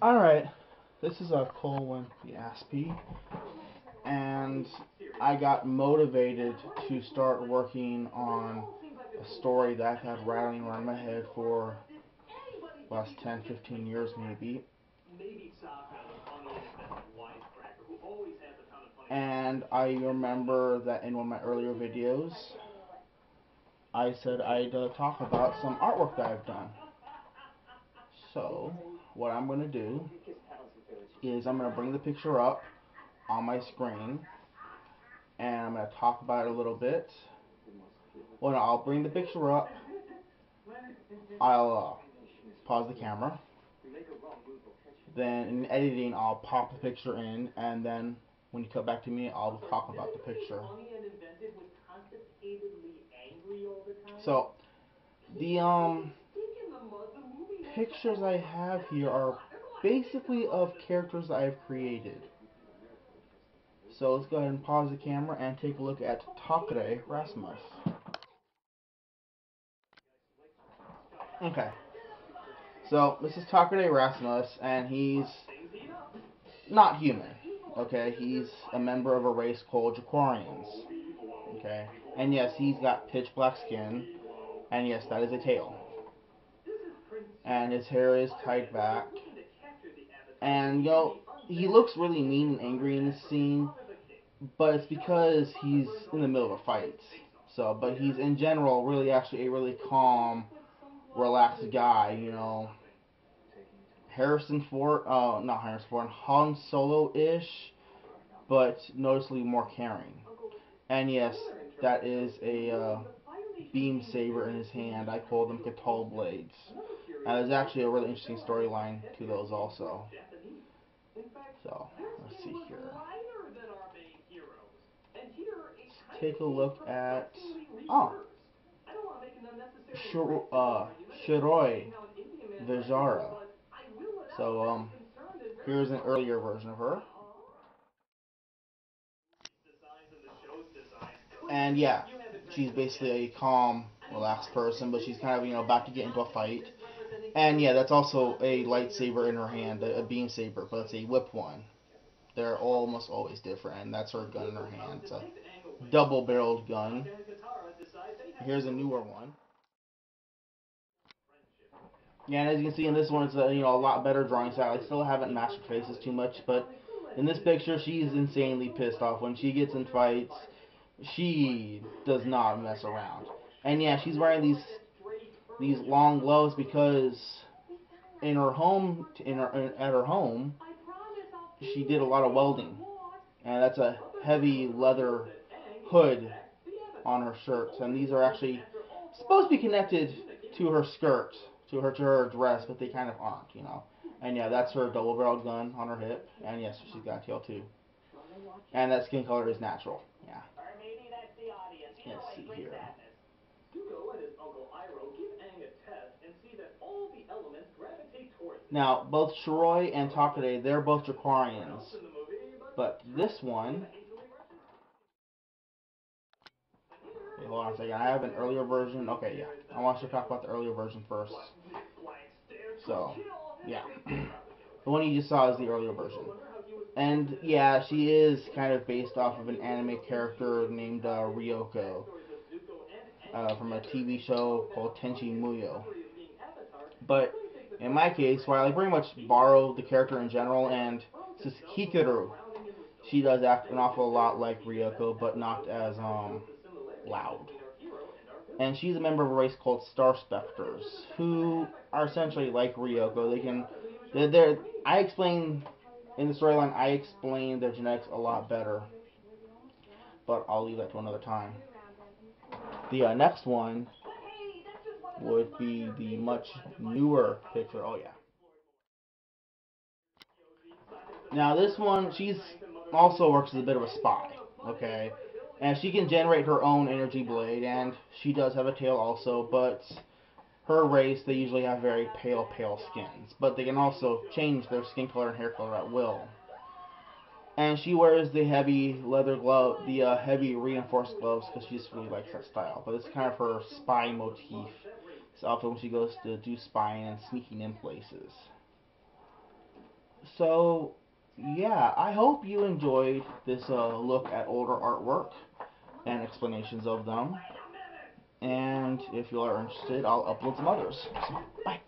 Alright, this is a Colwen the Aspie, and I got motivated to start working on a story that I've had rattling around my head for the last 10-15 years maybe. And I remember that in one of my earlier videos, I said I'd talk about some artwork that I've done. So, what I'm going to do is I'm going to bring the picture up on my screen, and I'm going to talk about it a little bit. Well, no, I'll bring the picture up, I'll pause the camera, then in editing I'll pop the picture in, and then when you cut back to me I'll talk about the picture. So, the pictures I have here are basically of characters that I've created. So let's go ahead and pause the camera and take a look at Takare Rasmus. Okay, so this is Takare Rasmus, and he's not human. Okay, he's a member of a race called Jaquarians. Okay, and yes, he's got pitch black skin, and yes, that is a tail. And his hair is tied back, and he looks really mean and angry in this scene, but it's because he's in the middle of a fight. So, but he's in general really actually a really calm, relaxed guy. Harrison Ford, not Harrison Ford, Han Solo-ish, but noticeably more caring. And yes, that is a beam saber in his hand. I call them Catal blades. And there's actually a really interesting storyline to those also. So, let's see here. Let's take a look at Shiroi Vijara. So, here's an earlier version of her. And yeah, she's basically a calm, relaxed person, but she's kind of, about to get into a fight. And yeah, that's also a lightsaber in her hand, a beam saber, but it's a whip one. They're almost always different, and that's her gun in her hand. It's a double-barreled gun. Here's a newer one. Yeah, and as you can see in this one, it's a lot better drawing style. I still haven't mastered faces too much, but in this picture, she's insanely pissed off. When she gets in fights, she does not mess around. And yeah, she's wearing these long gloves because in her home, at her home, she did a lot of welding, and that's a heavy leather hood on her shirts, and these are actually supposed to be connected to her skirt, to her dress, but they kind of aren't. And yeah, that's her double-barreled gun on her hip, and yes, she's got a tail too. And that skin color is natural. Yeah. Let's see here. Now, both Shiroi and Takare, they're both Jaquarians. But this one... Okay, hold on a second. I have an earlier version. Okay, yeah. I want to talk about the earlier version first. So, yeah. The one you just saw is the earlier version. And, yeah, she is kind of based off of an anime character named Ryoko. From a TV show called Tenchi Muyo. But in my case, while I pretty much borrowed the character in general, and Hikaru, she does act an awful lot like Ryoko, but not as loud. And she's a member of a race called Star Specters, who are essentially like Ryoko. I explain in the storyline. I explain their genetics a lot better, but I'll leave that to another time. The next one would be the much newer picture. Oh yeah. Now this one, she's also works as a bit of a spy. Okay, and she can generate her own energy blade, and she does have a tail also. But her race, they usually have very pale skins, but they can also change their skin color and hair color at will. And she wears the heavy leather glove, the heavy reinforced gloves, because she just really likes that style. But it's kind of her spy motif. It's often when she goes to do spying and sneaking in places. So, yeah, I hope you enjoyed this look at older artwork and explanations of them. And if you are interested, I'll upload some others. So, bye.